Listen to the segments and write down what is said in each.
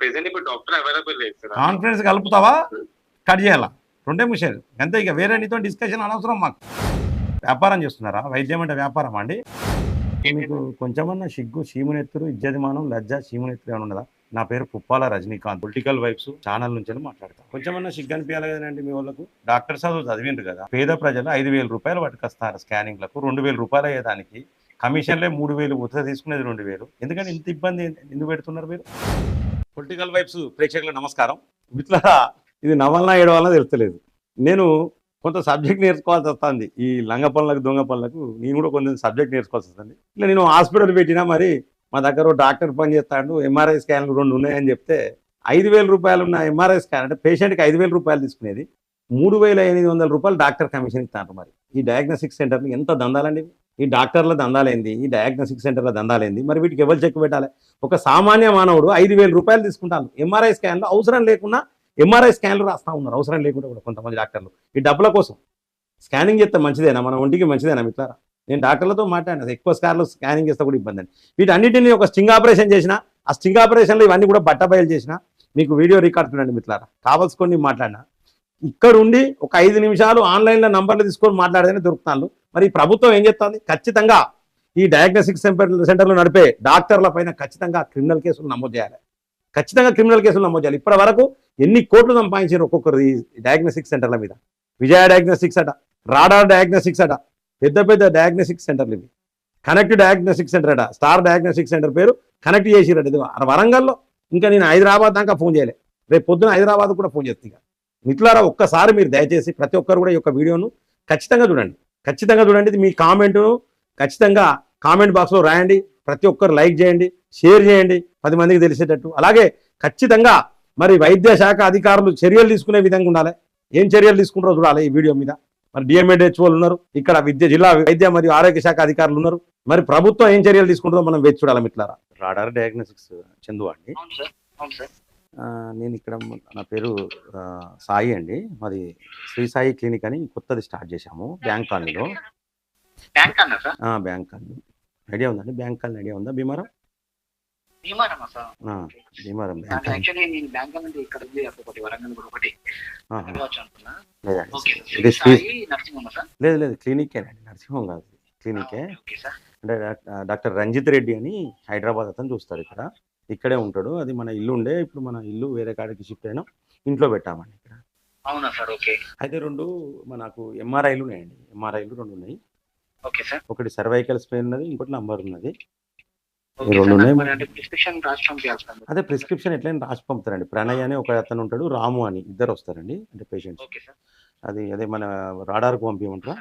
Present ఇప్పుడు doctor available లేదు sir. Conference కలుపుతావా cut చేయాలా రెండే విషయాలు అంతే. ఇక వేరే నీతో డిస్కషన్ అనవసరం. మాకు వ్యాపారం చేస్తున్నారా? వైద్యం అంటే వ్యాపారం అండి? మీకు కొంచెమన్నా సిగ్గు, చీమునెత్తురు, ఇజ్జతిమానం, లజ్జ, చీమునెత్తురు ఏమైనా ఉన్నదా? నా పేరు Puppala Rajinikanth, political vibes channel నుంచి మాట్లాడతాను. కొంచెమన్నా సిగ్గు అనిపించాలి కదండి మీ వాళ్ళకు. డాక్టర్ చదువు చదివిండ్రు కదా. పేద ప్రజలు 5,000 రూపాయలు పట్టుకొస్తారు స్కానింగ్లకు. 2,000 రూపాయలు అయ్యేదానికి కమిషన్లే 3,000, ఉత్తర తీసుకునేది 2,000. ఎందుకని ఇంత ఇబ్బంది ఎందుకు పెడుతున్నారు మీరు? పొలిటికల్ వైబ్స్ ప్రేక్షకులకు నమస్కారం. మిత్రులారా, ఇది నవలనా ఏడవాలన్నా తెలుస్తలేదు. నేను కొంత సబ్జెక్ట్ నేర్చుకోవాల్సి వస్తుంది. ఈ లంగ పనులకు, దొంగ పనులకు నేను కూడా కొంచెం సబ్జెక్ట్ నేర్చుకోవాల్సి వస్తుంది. ఇట్లా నేను హాస్పిటల్ పెట్టినా, మరి మా దగ్గర డాక్టర్ పని చేస్తాడు, ఎంఆర్ఐ స్కాన్లు 2 ఉన్నాయని చెప్తే 5,000 రూపాయలు ఉన్న ఎంఆర్ఐ స్కాన్ అంటే పేషెంట్కి 5,000 రూపాయలు తీసుకునేది 3,800 రూపాయలు డాక్టర్ కమిషన్ ఇస్తాను. మరి ఈ డయాగ్నోస్టిక్ సెంటర్లు ఎంత దందాలండి? ఈ డాక్టర్ల దందాలేంది? ఈ డయాగ్నోస్టిక్ సెంటర్ల దందాలేంది? మరి వీటికి ఎవరు చెక్ పెట్టాలి? ఒక సామాన్య మానవుడు 5,000 రూపాయలు తీసుకుంటాను ఎంఆర్ఐ స్కాన్లు. అవసరం లేకుండా ఎంఆర్ఐ స్కాన్లు రాస్తా ఉన్నారు, అవసరం లేకుండా కూడా కొంతమంది డాక్టర్లు ఈ డబ్బుల కోసం. స్కానింగ్ చేస్తే మంచిదేనా? మన ఒంటికి మంచిదేనా మిత్రులారా? నేను డాక్టర్లతో మాట్లాడినా, ఎక్కువ స్కాన్లు స్కానింగ్ చేస్తే కూడా ఇబ్బంది అండి. వీటన్నిటిని ఒక స్టింగ్ ఆపరేషన్ చేసిన, ఆ స్టింగ్ ఆపరేషన్లో ఇవన్నీ కూడా బట్టబయలు చేసిన మీకు వీడియో రికార్డ్ చూడండి మిత్రులారా. కావాల్సుకొని మాట్లాడినా ఇక్కడ ఉండి ఒక 5 నిమిషాలు ఆన్లైన్లో నంబర్లు తీసుకొని మాట్లాడితేనే దొరుకుతాను. మరి ప్రభుత్వం ఏం చెప్తుంది? ఖచ్చితంగా ఈ డయాగ్నోస్టిక్ సెంటర్లు నడిపే డాక్టర్ల పైన ఖచ్చితంగా క్రిమినల్ కేసులు నమోదు చేయాలి. ఖచ్చితంగా క్రిమినల్ కేసులు నమోదు చేయాలి. ఇప్పటి వరకు ఎన్ని కోట్లు సంపాదించారు ఒక్కొక్కరు ఈ డయాగ్నోస్టిక్ సెంటర్ల మీద. విజయ డయాగ్నోస్టిక్స్ అట, రాడార్ డయాగ్నోస్టిక్స్ అట, పెద్ద పెద్ద డయాగ్నోస్టిక్ సెంటర్లు ఇవి. కనెక్ట్ డయాగ్నోస్టిక్ సెంటర్ అట, స్టార్ డయాగ్నోస్టిక్ సెంటర్ పేరు కనెక్ట్ చేసిరట. ఇది వరంగల్లో. ఇంకా నేను హైదరాబాద్ దాకా ఫోన్ చేయలే, రేపు పొద్దున హైదరాబాద్ కూడా ఫోన్ చేస్తాను. మిత్రులారా, ఒక్కసారి మీరు దయచేసి ప్రతి ఒక్కరు కూడా ఈ యొక్క వీడియోను ఖచ్చితంగా చూడండి. ఖచ్చితంగా చూడండి. ఇది మీ కామెంట్ను ఖచ్చితంగా కామెంట్ బాక్స్లో రాయండి. ప్రతి ఒక్కరు లైక్ చేయండి, షేర్ చేయండి 10 మందికి తెలిసేటట్టు. అలాగే ఖచ్చితంగా మరి వైద్య శాఖ అధికారులు చర్యలు తీసుకునే విధంగా ఉండాలి. ఏం చర్యలు తీసుకుంటారో చూడాలి ఈ వీడియో మీద. మరి డిఎంఎడ్హెచ్ఓలు ఉన్నారు, ఇక్కడ జిల్లా వైద్య మరియు ఆరోగ్య శాఖ అధికారులు ఉన్నారు. మరి ప్రభుత్వం ఏం చర్యలు తీసుకుంటుందో మనం వేచి చూడాలి మిత్రులారా. రాడార్ డయాగ్నోస్టిక్స్ చందు అండి. నేను ఇక్కడ, నా పేరు సాయి అండి. మాది శ్రీ సాయి క్లినిక్ అని కొత్తది స్టార్ట్ చేశాము బ్యాంక్ కాలనీలో. బ్యాంక్ కాలనీ ఐడియా ఉందండి? బ్యాంక్ కాలనీ ఐడియా ఉందా? భీమారం భీమారం లేదు లేదు, క్లినికేనండి, నర్సింహం కాదు, క్లినికే. అంటే డాక్టర్ రంజిత్ రెడ్డి అని హైదరాబాద్ అతను చూస్తారు. ఇక్కడే ఉంటాడు. అది మన ఇల్లు ఉండే, ఇప్పుడు మన ఇల్లు వేరే కాడికి షిఫ్ట్ అయినా, ఇంట్లో పెట్టామండి ఇక్కడ. అవునా సార్? ఓకే. అయితే 2 మనకు ఎంఆర్ఐలు ఉన్నాయండి. ఎంఆర్ఐలు 2 ఉన్నాయి. Okay sir. ఒకటి సర్వైకల్ స్పెయిన్ ఉన్నది, ఇంకోటి నంబర్ ఉన్నది. Okay 2 sir. ఉన్నాయి. అంటే ప్రిస్క్రిప్షన్ రాసి పంపించాలి సార్. అదే ప్రిస్క్రిప్షన్ ఎట్లయినా రాసి పంపుతారండి. ప్రణయ్ అని ఒక అతను ఉంటాడు, రాము అని, ఇద్దరు వస్తారండి అంటే పేషెంట్స్. Okay sir. అదే మన రాడార్కు పంపించమంటారా?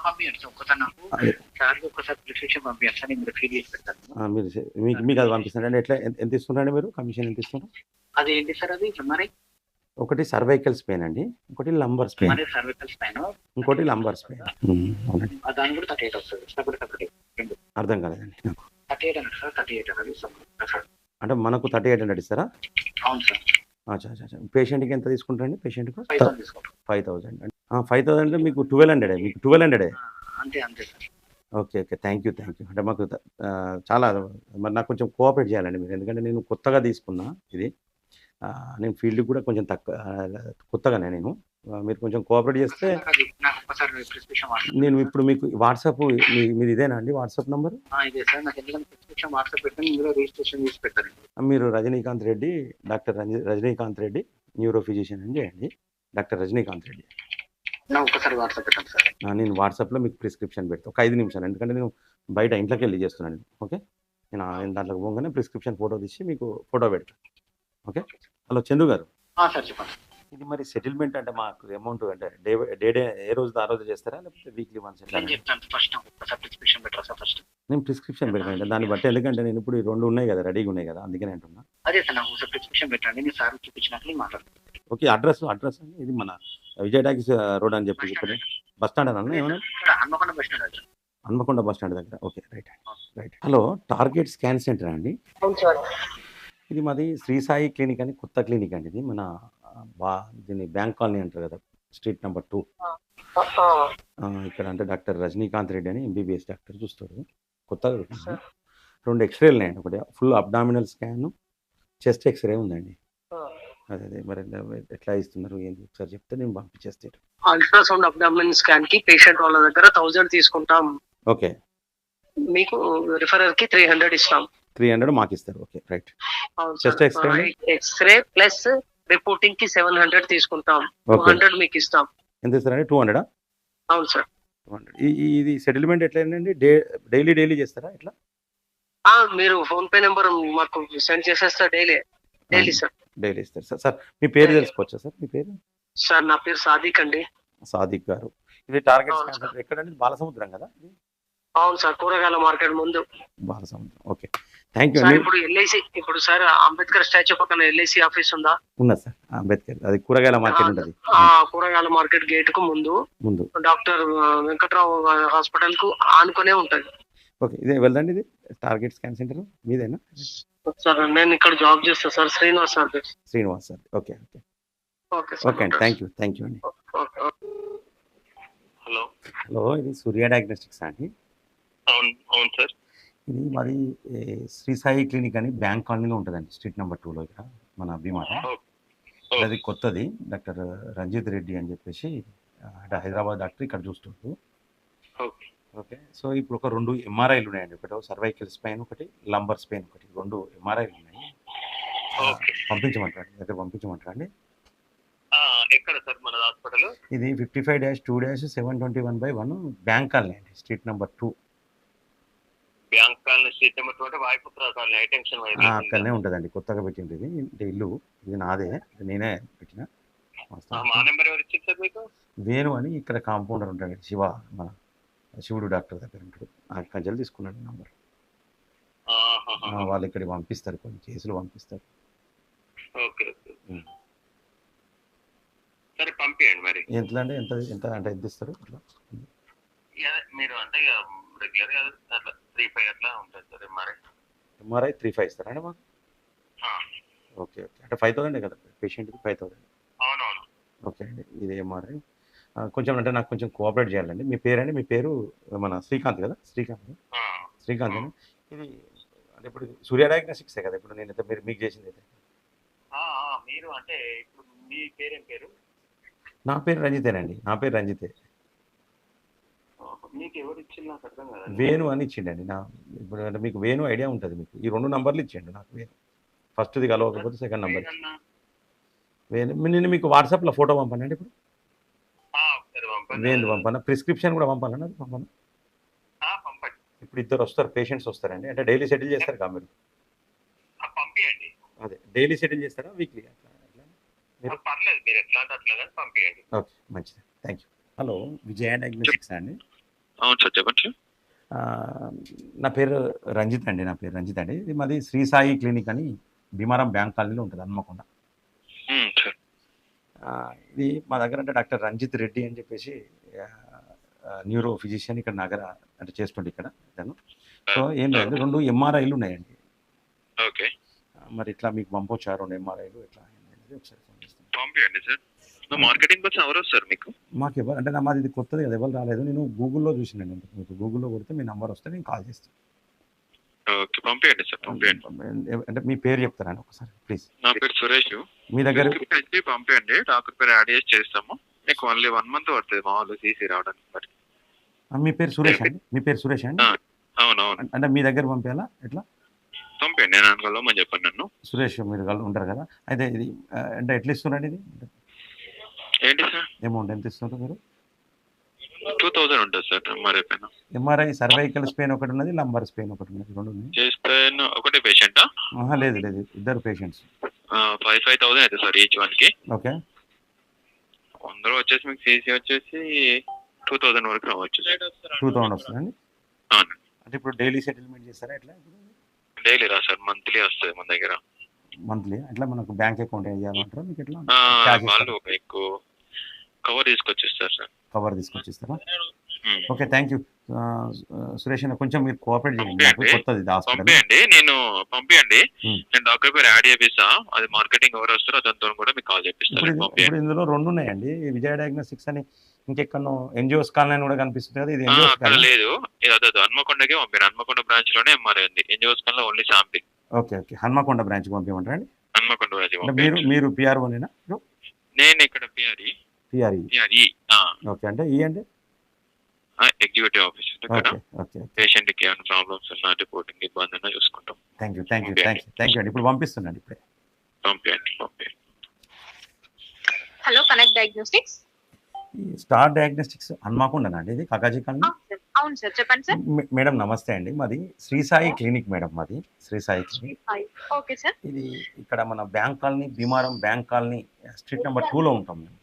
పంపించండి సార్. ఒకసారి నాకు సార్కి ఒకసారి ప్రిస్క్రిప్షన్ పంపించాలి సార్, నేను మీరు ఫీల్ చేసి పెడతాను. మీకు అది పంపిస్తాను అండి. ఎట్లా, ఎంత ఇస్తున్నారండి మీరు? కమిషన్ ఎంత ఇస్తున్నారు? అది ఏంటి సార్? అది మరి ఒకటి సర్వైకల్ స్పెయిన్ అండి, ఇంకోటి లంబర్ స్పెయిన్. సర్వైకల్ స్పెయిన్, ఇంకోటి లంబర్ స్పెయిన్. అవునండి. దాని కూడా 38 వస్తుంది. అర్థం కాలేదండి నాకు. 38 అన్నారు సార్. 38 అన్నారు అంటే మనకు 3800 ఇస్తారా? అవును సార్. పేషెంట్కి ఎంత తీసుకుంటారండి? పేషెంట్కు 5,000 తీసుకుంటాం. 5,000 అండి. 5,000 అంటే మీకు 1,200. మీకు 1,200. అంతే అంతే సార్. Okay thank you. అంటే మాకు చాలా, మరి నాకు కొంచెం కోఆపరేట్ చేయాలండి మీరు. ఎందుకంటే నేను కొత్తగా తీసుకున్నా ఇది. నేను ఫీల్డ్ కూడా కొంచెం కొత్తగానే నేను. మీరు కొంచెం కోఆపరేట్ చేస్తే నేను ఇప్పుడు మీకు వాట్సాప్, మీరు ఇదేనా అండి వాట్సాప్ నంబర్? మీరు Rajinikanth Reddy, doctor Rajinikanth Reddy, neuro physician అని చేయండి. డాక్టర్ రజనీకాంత్ రెడ్డి. నేను వాట్సాప్లో మీకు ప్రిస్క్రిప్షన్ పెడతాను ఒక 5 నిమిషాలు. ఎందుకంటే నేను బయట ఇంట్లోకి వెళ్ళి చేస్తున్నాను. ఓకే, నేను దాంట్లోకి పోగానే ప్రిస్క్రిప్షన్ ఫోటో తీసి మీకు ఫోటో పెడతాను. ఓకే. హలో చందు గారు. ఇది మరి సెటిల్మెంట్ అంటే మాకు అమౌంట్ అంటే డే ఏ రోజు ఆ రోజు చేస్తారా, లేకపోతే వీక్లీ వన్స్? నేను ప్రిస్క్రిప్షన్ పెట్టాను దాన్ని బట్టి. ఎందుకంటే నేను ఇప్పుడు 2 ఉన్నాయి కదా, రెడీగా ఉన్నాయి కదా, అందుకనే అంటున్నా. ఓకే. అడ్రస్ ఇది మన విజయ టాకీస్ రోడ్ అని చెప్పి ఇక్కడ బస్ స్టాండ్ అన్న ఏమన్నా? హన్మకొండ బస్ స్టాండ్ దగ్గర. Okay right. Hello, target scan centre అండి? ఇది మాది శ్రీ సాయి క్లినిక్ అని కొత్త క్లినిక్ అండి. ఇది మన దీన్ని బ్యాంక్ కాలనీ అంటారు కదా, స్ట్రీట్ నెంబర్ 2. ఇక్కడ అంటే డాక్టర్ రజనీకాంత్ రెడ్డి అని ఎంబీబీఎస్ డాక్టర్ చూస్తాడు. కొత్తగా 2 ఎక్స్రేలు ఉన్నాయండి. ఒకటి full abdominal scan, chest X-ray ఉందండి. అదే మరి ఎట్లా ఇస్తున్నారు ఏంటి ఒకసారి చెప్తే నేను పంపించేస్తాను. అల్ట్రాసౌండ్ అబ్డామిన్ స్కాన్ కి పేషెంట్ వాళ్ళ దగ్గర 1000 తీసుకుంటాం. ఓకే. మీకు రిఫరర్ కి 300 ఇస్తాం. 300 మాకు ఇస్తారు. Okay right. అవును chest sir. X-ray X-ray plus reporting కి 700 తీసుకుంటాం. ఓకే. 200 మీకు ఇస్తాం. ఎంత ఇస్తారండి? 200. అవును సార్. 200. ఇది సెటిల్మెంట్ ఎట్లా అండి? డైలీ చేస్తారా ఎట్లా? మీరు ఫోన్ పే నెంబర్ మాకు సెండ్ చేసేస్తా. Daily sir. డైలీ ఇస్తారు సార్. సార్ మీ పేరు తెలుసుకోవచ్చా సార్? మీ పేరు? సార్ నా పేరు సాదిక్ అండి. సాదిక్ గారు. ఇది టార్గెట్ అవును స్కాన్ సార్. ఎక్కడండి? బాలసముద్రం కదా ఇది? అవును సార్, కూరగాయల మార్కెట్ ముందు. Balasamudram. Okay thank you sir అండి. ఇప్పుడు ఎల్ఐసి, ఇప్పుడు సార్ అంబేద్కర్ స్టాచ్యూ పక్కన ఎల్ఐసి ఆఫీస్ ఉందా? ఉన్నది సార్. అంబేద్కర్ అది కూరగాయల మార్కెట్ ఉంటుంది. కూరగాయల మార్కెట్ గేట్ కు ముందు డాక్టర్ వెంకట్రావు హాస్పిటల్ కు ఆనుకునే ఉంటది. ఓకే. ఇదే వెళ్దండి. ఇది టార్గెట్ స్కాన్ సెంటర్ మీదేనా? సార్ నేను ఇక్కడ జాబ్ చేస్తా sir. Srinivas sir. Srinivas sir. Okay okay okay okay అండి. థ్యాంక్ యూ అండి. హలో, ఇది సూర్య డయాగ్నోస్టిక్స్ అండి. అవును సార్. ఇది మాది శ్రీ సాయి క్లినిక్ అని బ్యాంక్ కాలనీలో ఉంటుందండి, స్ట్రీట్ నెంబర్ 2లో ఇక్కడ మన భీమారం. అది కొత్తది. డాక్టర్ రంజిత్ రెడ్డి అని చెప్పేసి అంటే హైదరాబాద్ డాక్టర్ ఇక్కడ చూస్తుంటూ. ఓకే. సో ఇప్పుడు ఒక 2 ఎంఆర్ఐలు ఉన్నాయండి. ఒకటి సర్వైకల్ స్పైన్, ఒకటి లంబర్ స్పైన్, ఒకటి 2 ఎంఆర్ఐలు ఉన్నాయి. పంపించమంటారా? దగ్గర పంపించమంటారా అండి? ఎక్కడ సార్ మన హాస్పిటల్? ఇది 55-2-721/1 బ్యాంక్ కాలనీ అండి, street number 2. Bank colony street number 2 అంటే వాయుపుత్ర కాలనీ ఐటెన్షన్ వైపు అక్కడనే ఉంటుందండి. కొత్తగా పెట్టింది ఇది ఇల్లు. ఇది నాదే, ఇది నేనే పెట్టిన. మా నెంబర్ ఎవరు ఇచ్చారు సార్ మీకు? వేణు అని ఇక్కడ కాంపౌండర్ ఉంటాడు, శివ, మన శివుడు డాక్టర్ దగ్గర ఉంటాడు. ఆ కంచెలు తీసుకున్నాడు నంబర్. వాళ్ళు ఇక్కడ పంపిస్తారు, కొన్ని కేసులు పంపిస్తారు. ఓకే సరే పంపించండి. మరి ఎంత అంటే ఎంత అంటే ఎంత ఇస్తారు అట్లా? మీరు అంటే రెగ్యులర్ అట్లా 3-5 అట్లా ఉంటుంది సార్. ఎంఆర్ఐ 3-5 ఇస్తారండి మాకు? ఓకే అంటే 5000 కదా పేషెంట్కి? 5000. అవునవును. ఓకే అండి. ఇది ఎంఆర్ఐ కొంచెం అంటే నాకు కొంచెం కోఆపరేట్ చేయాలండి. మీ పేరు అండి? మీ పేరు మన శ్రీకాంత్ కదా? శ్రీకాంత్ అండి. ఇది అంటే ఇప్పుడు సూర్య డయాగ్నోస్టిక్సే కదా ఇప్పుడు నేనైతే మీకు చేసింది అయితే? మీరు అంటే ఇప్పుడు మీ పేరేం పేరు? నా పేరు రంజితేనండి. నా పేరు రంజితే. మీకు ఎవరు ఇచ్చింది నాకు అర్థం కదా. వేణు అని ఇచ్చిండండి. ఇప్పుడు అంటే మీకు వేణు ఐడియా ఉంటుంది మీకు. ఈ 2 నంబర్లు ఇచ్చిండు నాకు వేణు. ఫస్ట్ది కలవకపోతే సెకండ్ నంబర్ వేణు. నేను మీకు వాట్సాప్లో ఫోటో పంపానండి ఇప్పుడు. వేణు పంపాను. ప్రిస్క్రిప్షన్ కూడా పంపాలన్నా? పంపండి. ఇప్పుడు 2 వస్తారు, పేషెంట్స్ వస్తారండి. అంటే డైలీ సెటిల్ చేస్తారు కదా మీరు? పంపించండి. అదే డైలీ సెటిల్ చేస్తారా వీక్లీ? పర్లేదు, మీరు ఎట్లా అట్లా పంపించండి. ఓకే మంచిది. Thank you. Hello, Vijaya diagnostics అండి? అవును సార్, చెప్పండి. నా పేరు రంజిత్ అండి. ఇది మాది శ్రీ సాయి క్లినిక్ అని భీమారం బ్యాంక్ కాలనీలో ఉంటుంది, హన్మకొండ. ఇది మా దగ్గర అంటే డాక్టర్ రంజిత్ రెడ్డి అని చెప్పేసి న్యూరో ఫిజిషియన్ ఇక్కడ నగర అంటే చేస్తుండే ఇక్కడ తను. సో ఏం లేదు, 2 ఎంఆర్ఐలు ఉన్నాయండి. ఓకే. మరి ఇట్లా మీకు పంపొచ్చా 2 ఎంఆర్ఐలు? ఎట్లా ఒకసారి పంపించండి సార్. మార్కెటింగ్ కోసం ఎవరు వస్తారు మీకు? మాకు ఎవరు అంటే మాది ఇది కొత్తది కదా, ఎవరు రాలేదు. నేను గూగుల్లో చూసినాను. మీకు గూగుల్లో కొడితే మీ నెంబర్ వస్తే నేను కాల్ చేస్తాను. ఓకే పంపించండి సార్, పంపించండి. అంటే మీ పేరు చెప్తారా ఒకసారి ప్లీజ్? నా పేరు సురేష్. మీ దగ్గర పంపించండి, డాక్టర్ పేరు యాడ్ చేసి చేస్తాము. మీకు ఓన్లీ 1 month పడుతుంది మా వాళ్ళు సీసీ రావడానికి. మరి మీ పేరు సురేష్ అండి? మీ పేరు సురేష్ అండి? అవునవును. అంటే మీ దగ్గర పంపించాలా ఎట్లా? పంపించండి, నేను అనుకోమని చెప్పండి. నన్ను సురేష్ మీరు ఉంటారు కదా? అయితే ఇది అంటే ఎట్లా ఇస్తున్నారండి ఇది? ఏంటి సార్ అమౌంట్ ఎంత ఇస్తున్నారు మీరు? 2000 ఉంటుంది సార్. ఎంఆర్ఐ సర్వైకల్ స్పెయిన్ ఒకటి ఉన్నది, లంబర్ స్పెయిన్ ఒకటి ఉన్నది, 2 ఉన్నాయి. ఒకటే పేషెంటా? లేదు 2 పేషెంట్స్. 5,000 అవుతుంది సార్ ఈచ్ వన్ కి. ఓకే. అందరూ వచ్చేసి మీకు సీసీ వచ్చేసి 2000 వరకు రావచ్చు. 2000 వస్తుందండి? అంటే ఇప్పుడు డైలీ సెటిల్మెంట్ చేస్తారా ఎట్లా? డైలీ రా సార్, మంత్లీ వస్తుంది మన దగ్గర. మంత్లీ అట్లా మనకు బ్యాంక్ అకౌంట్ చేయాలంటారా మీకు ఎట్లా? వాళ్ళు మీకు కవర్ తీసుకొచ్చిస్తారు సార్. కవర్ తీసుకొచ్చిస్తారా? ఓకే థ్యాంక్ యూ సురేష్ అన్న. కొంచెం మీరు కోఆపరేట్ చేయండి. కొత్తది పంపించండి, పంపించండి. నేను డాక్టర్ పేరు యాడ్ చేపిస్తా. అది మార్కెటింగ్ ఎవరు వస్తారో అతనితో కూడా మీకు కాల్ చేపిస్తాను. ఇప్పుడు ఇందులో 2 ఉన్నాయండి, విజయ డయాగ్నోస్టిక్స్ అని. ఇంకెక్కడో ఎన్జిఓస్ కాలనీ కూడా కనిపిస్తుంది కదా? ఇది లేదు, ఇది అదే హన్మకొండకే పంపాను. హన్మకొండ బ్రాంచ్ లోనే ఎంఆర్ఐ ఉంది. NGOs colony only sample. Okay Hanamkonda బ్రాంచ్కి పంపించమంటారా అండి? హన్మకొండ వ్యాలీ అంటే మీరు పంపించండి. మీరు పిఆర్ఓనేనా? నేను ఇక్కడ పిఆర్ఈ పిఆర్ఈ. పిఆర్ఈ ఓకే, అంటే ఈ అంటే ఎగ్జిక్యూటివ్ ఆఫీసర్ ఇక్కడ. Okay okay. పేషెంట్ కి ఏమైనా ప్రాబ్లమ్స్ ఉన్నా రిపోర్టింగ్ ఇబ్బంది ఉన్నా చూసుకుంటాం. థ్యాంక్ యూ అండి. ఇప్పుడు పంపిస్తున్నాండి ఇప్పుడే. పంపించండి. Hello, connect diagnostics. ఈ స్టార్ డయాగ్నోస్టిక్స్ హన్మకొండనా అండి ఇది, కాకాజీ కాలనీ? అవును సార్, చెప్పండి సార్. మేడం నమస్తే అండి, మాది శ్రీ సాయి క్లినిక్ మేడం, మాది Shri Sai clinic. Okay sir. ఇది ఇక్కడ మన bank colony, Bheemaram bank colony, street number 2లో ఉంటాం మేము.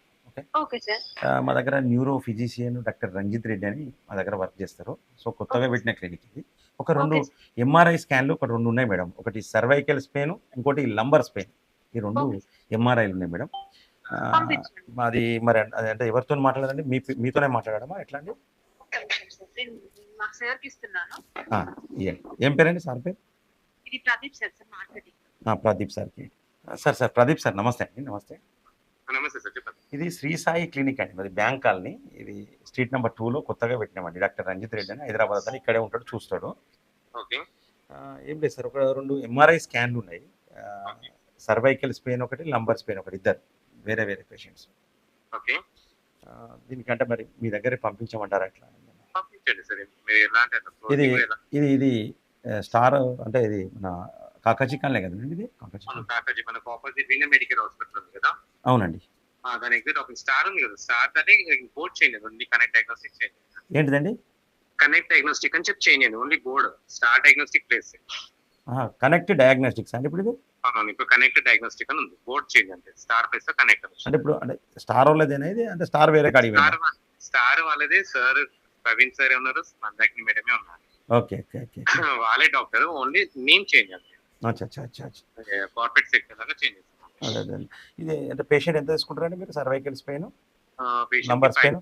Okay sir. మా దగ్గర neuro physician doctor Ranjith Reddy అని మా దగ్గర వర్క్ చేస్తారు. సో కొత్తగా పెట్టిన క్లినిక్ ఇది. ఒక 2 ఎంఆర్ఐ స్కాన్లు ఒక 2 ఉన్నాయి మేడం. ఒకటి సర్వైకల్ స్పెయిన్, ఇంకోటి లంబర్ స్పెయిన్. ఈ 2 ఎంఆర్ఐలు ఉన్నాయి మేడం. మాది మరి అంటే ఎవరితో మాట్లాడాలండి? మీతోనే మాట్లాడమా ఎట్లా అండి? మా సార్కి ఇస్తున్నాను. ఏం పేరండి సార్ పేరు? ఇది ప్రదీప్ సార్, మార్కెటింగ్. ప్రదీప్ సార్కి. సార్ ప్రదీప్ సార్ నమస్తే అండి. నమస్తే సార్, చెప్పండి. ఇది శ్రీ సాయి క్లినిక్ అండి, మరి బ్యాంక్ కాలనీ. ఇది స్ట్రీట్ నెంబర్ 2లో కొత్తగా పెట్టినామండి. డాక్టర్ రంజిత్ రెడ్డి అని హైదరాబాద్ అని ఇక్కడే ఉంటాడు, చూస్తాడు. ఓకే. ఏం లేదు సార్, ఒక 2 ఎంఆర్ఐ స్కాన్లు ఉన్నాయి. సర్వైకల్ స్పెయిన్ ఒకటి, లంబర్ స్పెయిన్ ఒకటి, ఇద్దరు వేరే పేషెంట్స్. ఓకే. దీనికంటే మరి మీ దగ్గరే పంపించమంటారా ఎట్లా? పంపించండి సార్. మీరు ఎలాంటి ఇది ఇది ఇది స్టార్ అంటే ఇది మన కాకాజీ కాలనీ కదండి ఇది? కాకాజీ మనకు ఆపోజిట్ వినయ మెడికల్ హాస్పిటల్ ఉంది కదా? అవునండి. దాని ఎగ్జిట్ ఒక స్టార్ ఉంది కదా, స్టార్ దాన్ని బోర్డ్ చేయండి. ఓన్లీ కనెక్ట్ డయాగ్నోస్టిక్ చేయండి. ఏంటిదండి? కనెక్ట్ డయాగ్నోస్టిక్ అని చెప్పి చేయండి. Only board star diagnostic place. Connect diagnostics అండి ఇప్పుడు ఇది? అవును, ఇప్పుడు కనెక్ట్ డయాగ్నోస్టిక్ అని ఉంది, బోర్డ్ చేంజ్ అంటే స్టార్ ప్లేస్ లో కనెక్ట్. అంటే ఇప్పుడు అంటే స్టార్ వాళ్ళదేనా ఇది? అంటే స్టార్ వేరే కాడి? స్టార్ వాళ్ళదే సార్, ప్రవీణ్ సార్ ఉన్నారు, మందాకిని మేడమే ఉన్నారు. Okay okay okay. వాళ్ళే డాక్టర్, ఓన్లీ నేమ్ చేంజ్ అంతే. కార్పొరేట్ సెక్టర్ లాగా చేంజ్ చేస్తాం. అదే ఇది అంటే పేషెంట్ ఎంత తీసుకుంటారండి మీరు? Cervical Spain, number Spain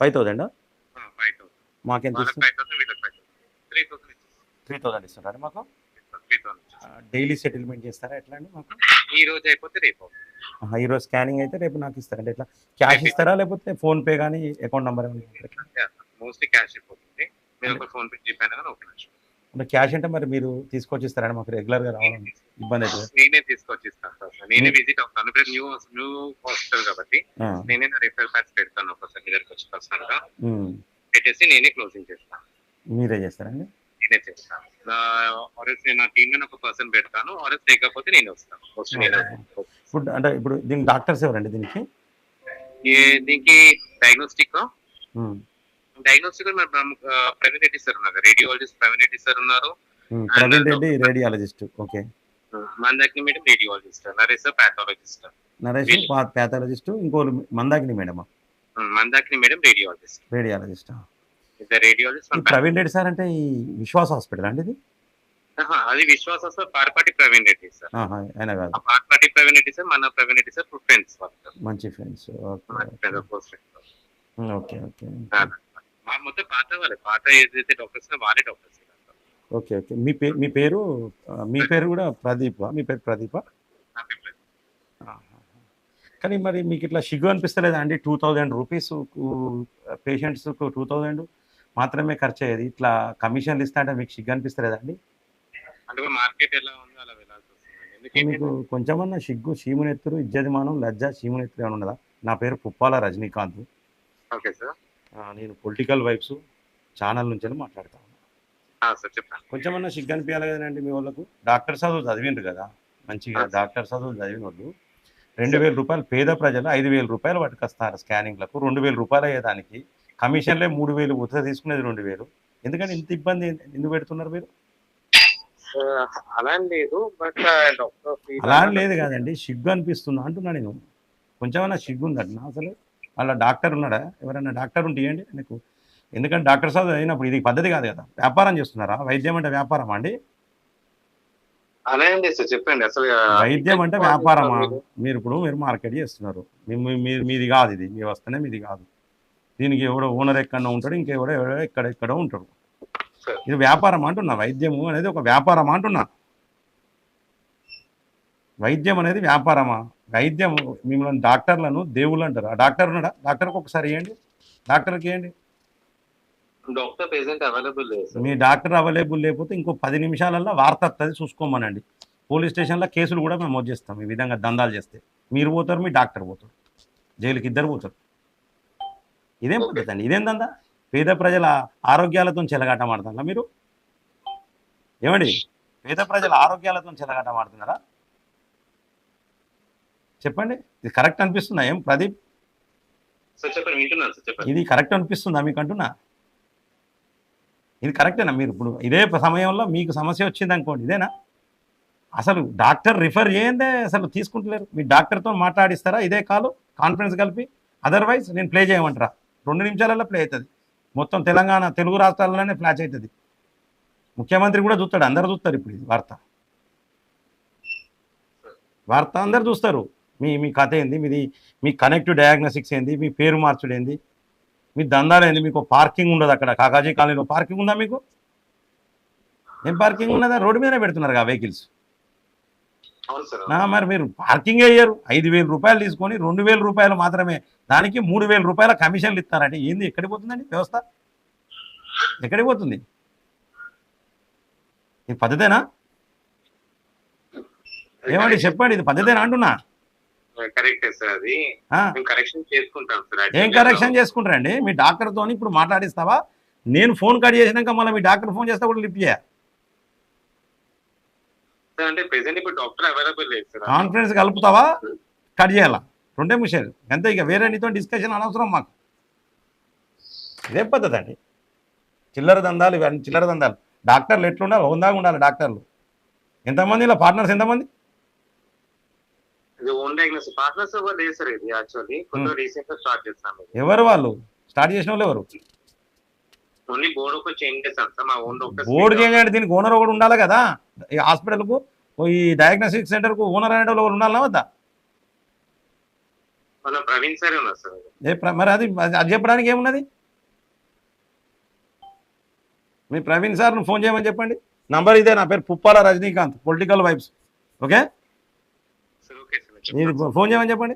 5,000? 5,000 మాకెంత? 3,000 ఇస్తున్నారా మాకు? 3,000 డైలీ సెటిల్మెంట్ చేస్తారా ఎట్లా అండి మాకు? ఈ రోజు అయిపోతే రేపు. ఈ రోజు స్కానింగ్ అయితే రేపు నాకు ఇస్తారంటే ఎట్లా? క్యాష్ ఇస్తారా లేకపోతే ఫోన్ పే కానీ అకౌంట్ నెంబర్? మోస్ట్లీ క్యాష్ అయిపోతుంది. మీరు ఒక ఫోన్ పే జీపే కానీ ఓకే. అంటే క్యాష్ అంటే మరి మీరు తీసుకొచ్చి ఇస్తారండి మాకు? రెగ్యులర్ గా రావాలని ఇబ్బంది అవుతుంది. నేనే తీసుకొచ్చి ఇస్తాను సార్. నేనే విజిట్ అవుతాను. ఇప్పుడు న్యూ హాస్పిటల్ కాబట్టి నేనే నా రిఫర్ ప్యాక్స్ పెడతాను. ఒకసారి మీ దగ్గరికి వచ్చి పర్సనల్ గా పెట్టేసి నేనే క్లోజింగ్ చేస్తాను. మీరే చేస్తారండి? నేనే చేస్తాను. ఆర్ఎస్ నేను నా టీమ్ లో ఒక పర్సన్ పెడతాను. ఆర్ఎస్ లేకపోతే నేను వస్తాను. ఇప్పుడు అంటే ఇప్పుడు దీనికి డాక్టర్స్ ఎవరండి దీనికి? దీనికి డయాగ్నోస్టిక్ ప్రవీణ్ రెడ్డి సార్ ఉన్నారు. రేడియాలజిస్ట్ ప్రవీణ్ రెడ్డి సార్ ఉన్నారు. Praveen Reddy radiologist. Okay. Mandakini madam radiologist, Naresh pathologist. Naresh pathologist. ఇంకో Mandakini madam? Mandakini madam radiologist. Radiologist. Praveen Reddy sir అంటే ఈ విశ్వాస హాస్పిటల్ అండి ఇది? అది విశ్వాస సార్, పార్పాటి ప్రవీణ్ రెడ్డి సార్. ఆయన కాదు, పార్పాటి ప్రవీణ్ రెడ్డి సార్, మన ప్రవీణ్ రెడ్డి సార్ ఫ్రెండ్స్, మంచి ఫ్రెండ్స్. Okay okay. మొత్తం పాత ఏదైతే డాక్టర్స్ వాళ్ళే డాక్టర్స్. Okay okay. మీ పేరు కూడా ప్రదీప్? మీ పేరు ప్రదీప? కానీ మరి మీకు ఇట్లా సిగ్గు అనిపిస్తలేదా అండి? 2,000 రూపీస్ పేషెంట్స్కు 2,000 మాత్రమే ఖర్చు అయ్యేది, ఇట్లా కమిషన్లు ఇస్తా అంటే మీకు సిగ్గు అనిపిస్తలేదా అండి? అంటే మార్కెట్ ఎలా ఉంది అలా వెళ్ళాల్సి వస్తుంది. మీకు కొంచెమన్నా సిగ్గు, చీమునెత్తురు, ఇజ్జతిమానం, లజ్జ, చీమునెత్తురు ఏమైనా ఉన్నదా? నా పేరు పుప్పాల రజనీకాంత్. Okay sir. నేను పొలిటికల్ వైబ్స్ ఛానల్ నుంచి మాట్లాడతాను. చెప్పండి. కొంచెమన్నా సిగ్గు అనిపించాలి కదండి మీ వాళ్ళకు? డాక్టర్ చదువు చదివిండ్రు కదా మంచిగా, డాక్టర్ చదువు చదివిన వాళ్ళు 2,000 రూపాయలు, పేద ప్రజలు 5,000 రూపాయలు పట్టుకొస్తారు స్కానింగ్లకు. 2,000 రూపాయలు అయ్యేదానికి కమిషన్లే 3,000, ఉత్తర తీసుకునేది 2,000. ఎందుకంటే ఇంత ఇబ్బంది ఎందుకు పెడుతున్నారు మీరు? అలా లేదు, బట్ అలా లేదు కాదండి, సిగ్గు అనిపిస్తుందా అంటున్నా నేను. కొంచెమన్నా సిగ్గు ఉందండి అసలు? వాళ్ళ డాక్టర్ ఉన్నాడా? ఎవరైనా డాక్టర్ ఉంటే ఇవ్వండి నాకు. ఎందుకంటే డాక్టర్ చదువు అయినప్పుడు ఇది పద్ధతి కాదు కదా. వ్యాపారం చేస్తున్నారా? వైద్యం అంటే వ్యాపారమా అండి? అలా ఏం చేస్తారు చెప్పండి. అసలు వైద్యం అంటే వ్యాపారమా? మీరు మార్కెట్ చేస్తున్నారు. మీది కాదు ఇది, మీ వస్తేనే మీది కాదు. దీనికి ఎవడో ఓనర్ ఎక్కడో ఉంటాడు, ఇంకెవడో ఎక్కడెక్కడో ఉంటాడు. ఇది వ్యాపారం అంటున్నా. వైద్యము అనేది ఒక వ్యాపారం అంటున్నా. వైద్యం అనేది వ్యాపారమా? వైద్యం మిమ్మల్ని డాక్టర్లను దేవుళ్ళు అంటారు. ఆ డాక్టర్ ఉన్నాడా? డాక్టర్కి ఒకసారి ఇవ్వండి, డాక్టర్కి ఇవ్వండి. డాక్టర్ ప్రెసెంట్ అవైలబుల్ లేదు. మీ డాక్టర్ అవైలబుల్ లేకపోతే ఇంకో 10 నిమిషాలల్లో వార్త వస్తుంది, చూసుకోమనండి. పోలీస్ స్టేషన్లో కేసులు కూడా మేము చేస్తాం ఈ విధంగా దందాలు చేస్తే. మీరు పోతారు, మీ డాక్టర్ పోతారు, జైలుకి ఇద్దరు పోతారు. ఇదేం పద్ధతి అండి? ఇదేం దందా? పేద ప్రజల ఆరోగ్యాలతో చెలగాటమాడుతున్నారా మీరు? ఏమండి, పేద ప్రజల ఆరోగ్యాలతో చెలగాటమాడుతున్నారా? చెప్పండి, ఇది కరెక్ట్ అనిపిస్తుందా ఏం ప్రదీప్? ఇది కరెక్ట్ అనిపిస్తుందా మీకు అంటున్నా? ఇది కరెక్టేనా? మీరు ఇప్పుడు ఇదే సమయంలో మీకు సమస్య వచ్చింది అనుకోండి, ఇదేనా? అసలు డాక్టర్ రిఫర్ చేయందే అసలు తీసుకుంటలేరు. మీ డాక్టర్తో మాట్లాడిస్తారా ఇదే కాలు కాన్ఫరెన్స్ కలిపి? అదర్వైజ్ నేను ప్లే చేయమంటారా? 2 నిమిషాలలో ప్లే అవుతుంది. మొత్తం తెలంగాణ తెలుగు రాష్ట్రాలలోనే ఫ్లాష్ అవుతుంది. ముఖ్యమంత్రి కూడా చూస్తాడు, అందరు చూస్తారు. ఇప్పుడు ఇది వార్త అందరు చూస్తారు. మీ కథ ఏంది, మీ కనెక్టివ్ డయాగ్నోస్టిక్స్ ఏంది, మీ పేరు మార్చుడు ఏంది, మీ దందాలు ఏంది? మీకు పార్కింగ్ ఉండదు అక్కడ కాకాజీ కాలనీలో. పార్కింగ్ ఉందా మీకు? ఏం పార్కింగ్ ఉన్నదా? రోడ్డు మీదనే పెడుతున్నారు ఆ వెహికల్స్. మరి మీరు పార్కింగ్ అయ్యారు, 5,000 రూపాయలు తీసుకొని 2,000 రూపాయలు మాత్రమే దానికి 3,000 రూపాయల కమిషన్లు ఇస్తారంటే ఏంది? ఎక్కడికి పోతుందండి వ్యవస్థ? ఎక్కడికి పోతుంది? ఇది పద్ధతేనా? ఏమండి చెప్పండి, ఇది పద్ధతేనా అంటున్నా? ఏం కరెక్షన్ చేసుకుంటారండి? మీ డాక్టర్తో ఇప్పుడు మాట్లాడిస్తావా? నేను ఫోన్ కట్ చేసినాక మళ్ళీ మీ డాక్టర్ ఫోన్ చేస్తా కూడా లిఫ్ట్ చేయ. కాన్ఫరెన్స్ కలుపుతావా, కట్ చేయాలా? 2 నిమిషాలు అంతే. ఇక వేరే నీతో డిస్కషన్ అనవసరం మాకు. ఇదేం పద్ధతి అండి? చిల్లర దందాలు ఇవన్నీ, చిల్లర దందాలు. డాక్టర్లు ఎట్లుండాలి? హోందాగా ఉండాలి డాక్టర్లు. ఎంతమంది ఇలా పార్ట్నర్స్? ఎంతమంది? ఎవరు వాళ్ళు? స్టార్ట్ చేసిన వాళ్ళు ఎవరు? బోర్డు చేంజ్ అంటే దీనికి ఓనర్ ఒకటి ఉండాలి కదా. ఈ హాస్పిటల్కు, ఈ డయాగ్నోస్టిక్ సెంటర్కు ఓనర్ అనే వాళ్ళు ఉండాలా వద్దా? మరి అది చెప్పడానికి ఏమున్నది? మీ ప్రవీణ్ సార్ను ఫోన్ చేయమని చెప్పండి. నంబర్ ఇదే, నా పేరు Puppala Rajinikanth, political vibes. Okay, మీరు ఫోన్ చేయమని చెప్పండి.